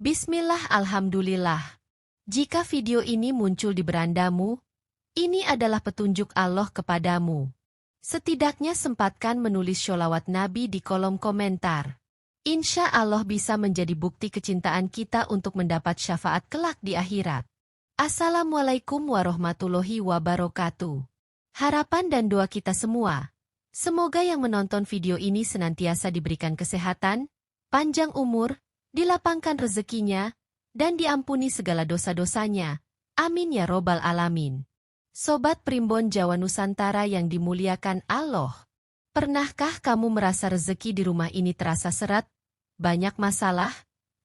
Bismillah, alhamdulillah. Jika video ini muncul di berandamu, ini adalah petunjuk Allah kepadamu. Setidaknya sempatkan menulis sholawat Nabi di kolom komentar. Insya Allah bisa menjadi bukti kecintaan kita untuk mendapat syafaat kelak di akhirat. Assalamualaikum warahmatullahi wabarakatuh. Harapan dan doa kita semua, semoga yang menonton video ini senantiasa diberikan kesehatan, panjang umur, dilapangkan rezekinya, dan diampuni segala dosa-dosanya. Amin ya robbal alamin. Sobat Primbon Jawa Nusantara yang dimuliakan Allah. Pernahkah kamu merasa rezeki di rumah ini terasa seret, banyak masalah,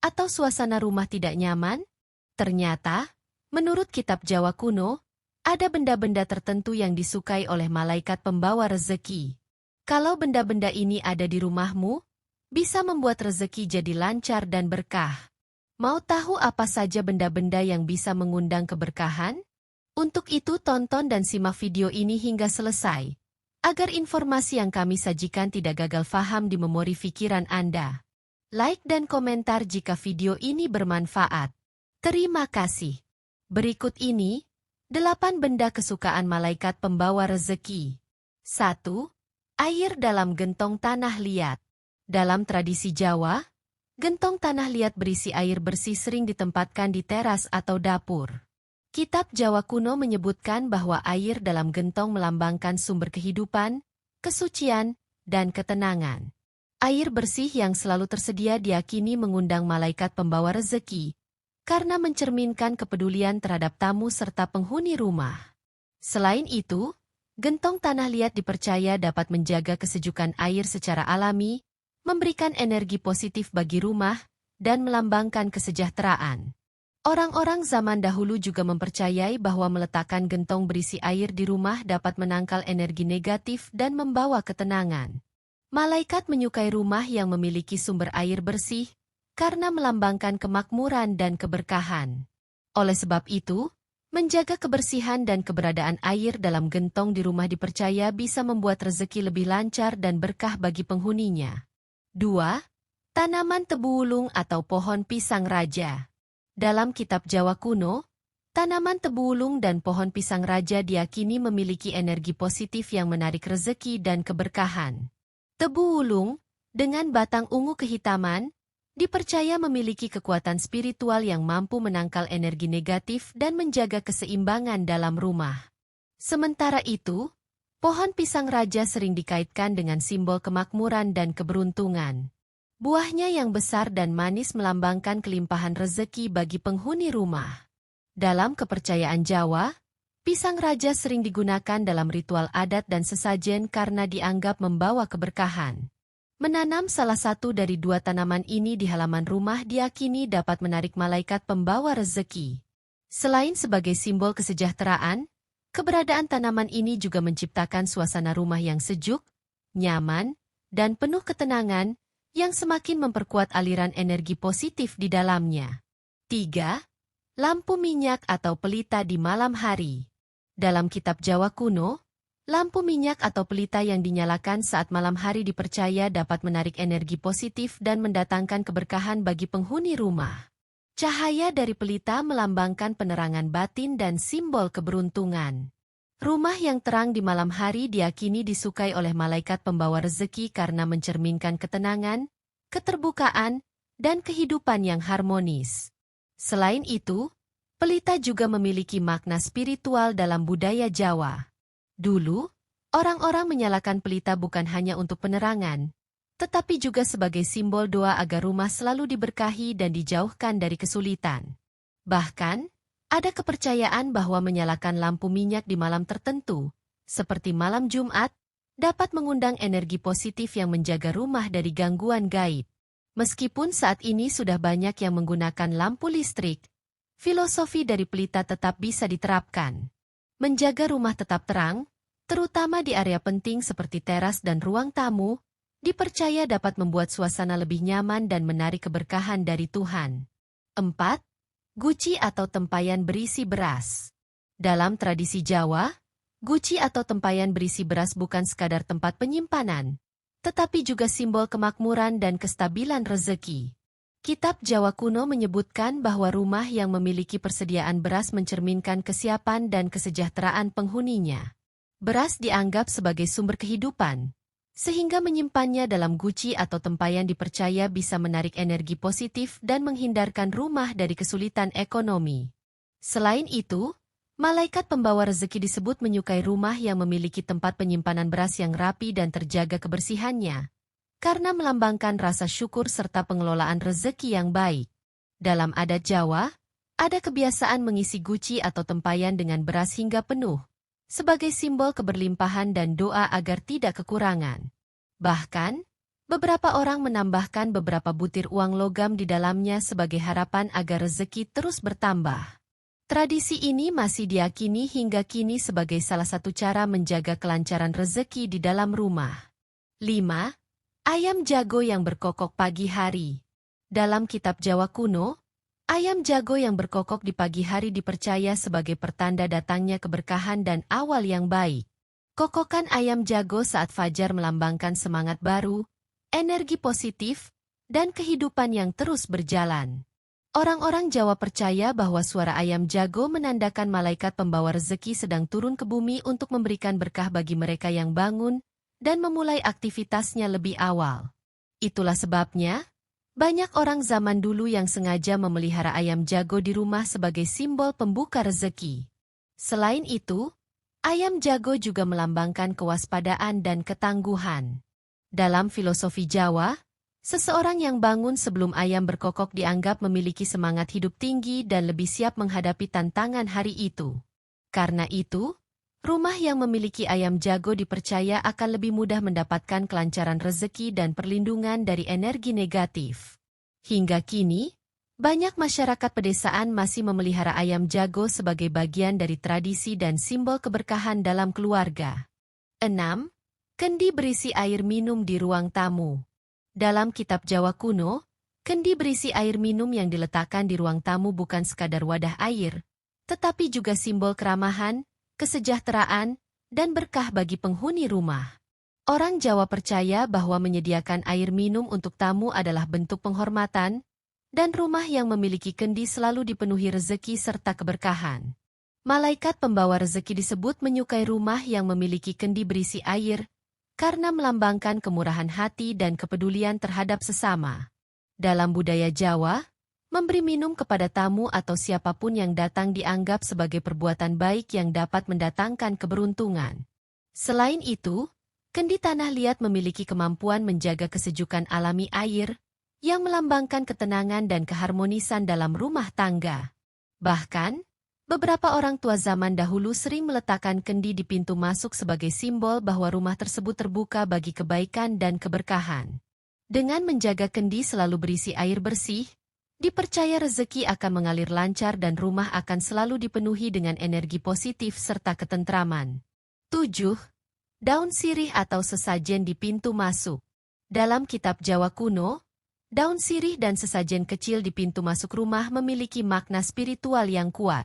atau suasana rumah tidak nyaman? Ternyata, menurut kitab Jawa kuno, ada benda-benda tertentu yang disukai oleh malaikat pembawa rezeki. Kalau benda-benda ini ada di rumahmu, bisa membuat rezeki jadi lancar dan berkah. Mau tahu apa saja benda-benda yang bisa mengundang keberkahan? Untuk itu tonton dan simak video ini hingga selesai, agar informasi yang kami sajikan tidak gagal faham di memori pikiran Anda. Like dan komentar jika video ini bermanfaat. Terima kasih. Berikut ini, 8 benda kesukaan malaikat pembawa rezeki. 1. Air dalam gentong tanah liat. Dalam tradisi Jawa, gentong tanah liat berisi air bersih sering ditempatkan di teras atau dapur. Kitab Jawa kuno menyebutkan bahwa air dalam gentong melambangkan sumber kehidupan, kesucian, dan ketenangan. Air bersih yang selalu tersedia diyakini mengundang malaikat pembawa rezeki, karena mencerminkan kepedulian terhadap tamu serta penghuni rumah. Selain itu, gentong tanah liat dipercaya dapat menjaga kesejukan air secara alami, memberikan energi positif bagi rumah, dan melambangkan kesejahteraan. Orang-orang zaman dahulu juga mempercayai bahwa meletakkan gentong berisi air di rumah dapat menangkal energi negatif dan membawa ketenangan. Malaikat menyukai rumah yang memiliki sumber air bersih, karena melambangkan kemakmuran dan keberkahan. Oleh sebab itu, menjaga kebersihan dan keberadaan air dalam gentong di rumah dipercaya bisa membuat rezeki lebih lancar dan berkah bagi penghuninya. 2. Tanaman tebu wulung atau pohon pisang raja. Dalam kitab Jawa kuno, tanaman tebu wulung dan pohon pisang raja diyakini memiliki energi positif yang menarik rezeki dan keberkahan. Tebu wulung, dengan batang ungu kehitaman, dipercaya memiliki kekuatan spiritual yang mampu menangkal energi negatif dan menjaga keseimbangan dalam rumah. Sementara itu, pohon pisang raja sering dikaitkan dengan simbol kemakmuran dan keberuntungan. Buahnya yang besar dan manis melambangkan kelimpahan rezeki bagi penghuni rumah. Dalam kepercayaan Jawa, pisang raja sering digunakan dalam ritual adat dan sesajen karena dianggap membawa keberkahan. Menanam salah satu dari 2 tanaman ini di halaman rumah diyakini dapat menarik malaikat pembawa rezeki. Selain sebagai simbol kesejahteraan, keberadaan tanaman ini juga menciptakan suasana rumah yang sejuk, nyaman, dan penuh ketenangan, yang semakin memperkuat aliran energi positif di dalamnya. 3. Lampu minyak atau pelita di malam hari. Dalam kitab Jawa kuno, lampu minyak atau pelita yang dinyalakan saat malam hari dipercaya dapat menarik energi positif dan mendatangkan keberkahan bagi penghuni rumah. Cahaya dari pelita melambangkan penerangan batin dan simbol keberuntungan. Rumah yang terang di malam hari diyakini disukai oleh malaikat pembawa rezeki karena mencerminkan ketenangan, keterbukaan, dan kehidupan yang harmonis. Selain itu, pelita juga memiliki makna spiritual dalam budaya Jawa. Dulu, orang-orang menyalakan pelita bukan hanya untuk penerangan, tetapi juga sebagai simbol doa agar rumah selalu diberkahi dan dijauhkan dari kesulitan. Bahkan, ada kepercayaan bahwa menyalakan lampu minyak di malam tertentu, seperti malam Jumat, dapat mengundang energi positif yang menjaga rumah dari gangguan gaib. Meskipun saat ini sudah banyak yang menggunakan lampu listrik, filosofi dari pelita tetap bisa diterapkan. Menjaga rumah tetap terang, terutama di area penting seperti teras dan ruang tamu, dipercaya dapat membuat suasana lebih nyaman dan menarik keberkahan dari Tuhan. 4. Guci atau tempayan berisi beras. Dalam tradisi Jawa, guci atau tempayan berisi beras bukan sekadar tempat penyimpanan, tetapi juga simbol kemakmuran dan kestabilan rezeki. Kitab Jawa kuno menyebutkan bahwa rumah yang memiliki persediaan beras mencerminkan kesiapan dan kesejahteraan penghuninya. Beras dianggap sebagai sumber kehidupan, sehingga menyimpannya dalam guci atau tempayan dipercaya bisa menarik energi positif dan menghindarkan rumah dari kesulitan ekonomi. Selain itu, malaikat pembawa rezeki disebut menyukai rumah yang memiliki tempat penyimpanan beras yang rapi dan terjaga kebersihannya, karena melambangkan rasa syukur serta pengelolaan rezeki yang baik. Dalam adat Jawa, ada kebiasaan mengisi guci atau tempayan dengan beras hingga penuh, sebagai simbol keberlimpahan dan doa agar tidak kekurangan. Bahkan, beberapa orang menambahkan beberapa butir uang logam di dalamnya sebagai harapan agar rezeki terus bertambah. Tradisi ini masih diyakini hingga kini sebagai salah satu cara menjaga kelancaran rezeki di dalam rumah. 5. Ayam jago yang berkokok pagi hari. Dalam kitab Jawa kuno, ayam jago yang berkokok di pagi hari dipercaya sebagai pertanda datangnya keberkahan dan awal yang baik. Kokokan ayam jago saat fajar melambangkan semangat baru, energi positif, dan kehidupan yang terus berjalan. Orang-orang Jawa percaya bahwa suara ayam jago menandakan malaikat pembawa rezeki sedang turun ke bumi untuk memberikan berkah bagi mereka yang bangun dan memulai aktivitasnya lebih awal. Itulah sebabnya, banyak orang zaman dulu yang sengaja memelihara ayam jago di rumah sebagai simbol pembuka rezeki. Selain itu, ayam jago juga melambangkan kewaspadaan dan ketangguhan. Dalam filosofi Jawa, seseorang yang bangun sebelum ayam berkokok dianggap memiliki semangat hidup tinggi dan lebih siap menghadapi tantangan hari itu. Karena itu, rumah yang memiliki ayam jago dipercaya akan lebih mudah mendapatkan kelancaran rezeki dan perlindungan dari energi negatif. Hingga kini, banyak masyarakat pedesaan masih memelihara ayam jago sebagai bagian dari tradisi dan simbol keberkahan dalam keluarga. 6. Kendi berisi air minum di ruang tamu. Dalam kitab Jawa kuno, kendi berisi air minum yang diletakkan di ruang tamu bukan sekadar wadah air, tetapi juga simbol keramahan, kesejahteraan, dan berkah bagi penghuni rumah. Orang Jawa percaya bahwa menyediakan air minum untuk tamu adalah bentuk penghormatan, dan rumah yang memiliki kendi selalu dipenuhi rezeki serta keberkahan. Malaikat pembawa rezeki disebut menyukai rumah yang memiliki kendi berisi air, karena melambangkan kemurahan hati dan kepedulian terhadap sesama. Dalam budaya Jawa, memberi minum kepada tamu atau siapapun yang datang dianggap sebagai perbuatan baik yang dapat mendatangkan keberuntungan. Selain itu, kendi tanah liat memiliki kemampuan menjaga kesejukan alami air, yang melambangkan ketenangan dan keharmonisan dalam rumah tangga. Bahkan, beberapa orang tua zaman dahulu sering meletakkan kendi di pintu masuk sebagai simbol bahwa rumah tersebut terbuka bagi kebaikan dan keberkahan. Dengan menjaga kendi selalu berisi air bersih, dipercaya rezeki akan mengalir lancar dan rumah akan selalu dipenuhi dengan energi positif serta ketentraman. 7. Daun sirih atau sesajen di pintu masuk. Dalam kitab Jawa kuno, daun sirih dan sesajen kecil di pintu masuk rumah memiliki makna spiritual yang kuat.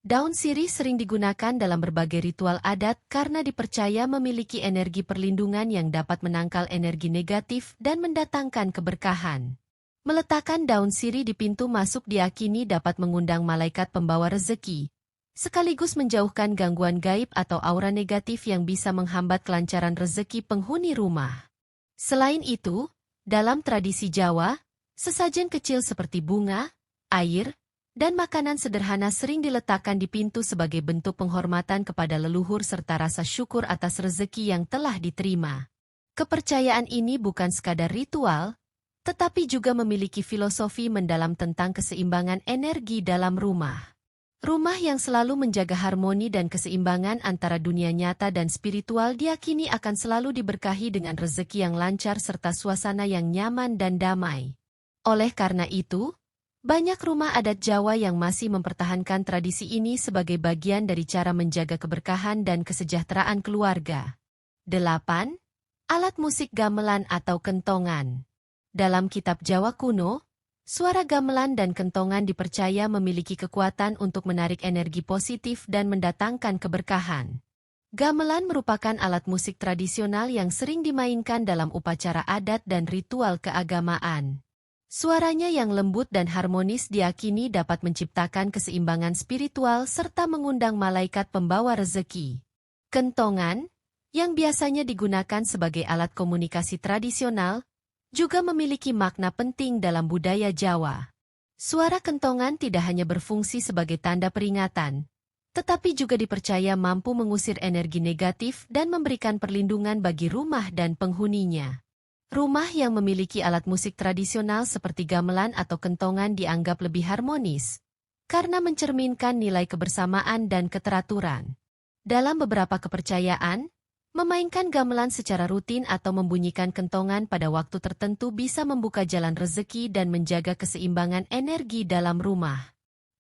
Daun sirih sering digunakan dalam berbagai ritual adat karena dipercaya memiliki energi perlindungan yang dapat menangkal energi negatif dan mendatangkan keberkahan. Meletakkan daun sirih di pintu masuk diyakini dapat mengundang malaikat pembawa rezeki, sekaligus menjauhkan gangguan gaib atau aura negatif yang bisa menghambat kelancaran rezeki penghuni rumah. Selain itu, dalam tradisi Jawa, sesajen kecil seperti bunga, air, dan makanan sederhana sering diletakkan di pintu sebagai bentuk penghormatan kepada leluhur serta rasa syukur atas rezeki yang telah diterima. Kepercayaan ini bukan sekadar ritual, tetapi juga memiliki filosofi mendalam tentang keseimbangan energi dalam rumah. Rumah yang selalu menjaga harmoni dan keseimbangan antara dunia nyata dan spiritual diyakini akan selalu diberkahi dengan rezeki yang lancar serta suasana yang nyaman dan damai. Oleh karena itu, banyak rumah adat Jawa yang masih mempertahankan tradisi ini sebagai bagian dari cara menjaga keberkahan dan kesejahteraan keluarga. 8. Alat musik gamelan atau kentongan. Dalam kitab Jawa kuno, suara gamelan dan kentongan dipercaya memiliki kekuatan untuk menarik energi positif dan mendatangkan keberkahan. Gamelan merupakan alat musik tradisional yang sering dimainkan dalam upacara adat dan ritual keagamaan. Suaranya yang lembut dan harmonis diakini dapat menciptakan keseimbangan spiritual serta mengundang malaikat pembawa rezeki. Kentongan, yang biasanya digunakan sebagai alat komunikasi tradisional, juga memiliki makna penting dalam budaya Jawa. Suara kentongan tidak hanya berfungsi sebagai tanda peringatan, tetapi juga dipercaya mampu mengusir energi negatif dan memberikan perlindungan bagi rumah dan penghuninya. Rumah yang memiliki alat musik tradisional seperti gamelan atau kentongan dianggap lebih harmonis, karena mencerminkan nilai kebersamaan dan keteraturan. Dalam beberapa kepercayaan, memainkan gamelan secara rutin atau membunyikan kentongan pada waktu tertentu bisa membuka jalan rezeki dan menjaga keseimbangan energi dalam rumah.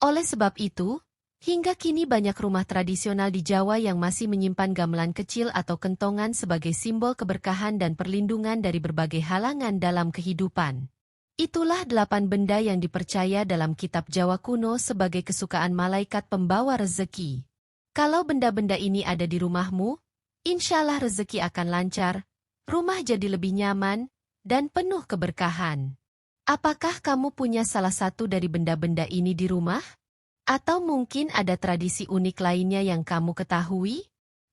Oleh sebab itu, hingga kini banyak rumah tradisional di Jawa yang masih menyimpan gamelan kecil atau kentongan sebagai simbol keberkahan dan perlindungan dari berbagai halangan dalam kehidupan. Itulah 8 benda yang dipercaya dalam kitab Jawa kuno sebagai kesukaan malaikat pembawa rezeki. Kalau benda-benda ini ada di rumahmu, insya Allah rezeki akan lancar, rumah jadi lebih nyaman, dan penuh keberkahan. Apakah kamu punya salah satu dari benda-benda ini di rumah? Atau mungkin ada tradisi unik lainnya yang kamu ketahui?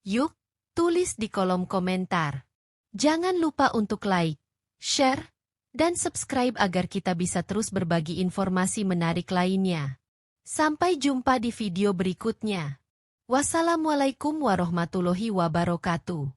Yuk, tulis di kolom komentar. Jangan lupa untuk like, share, dan subscribe agar kita bisa terus berbagi informasi menarik lainnya. Sampai jumpa di video berikutnya. Wassalamualaikum warahmatullahi wabarakatuh.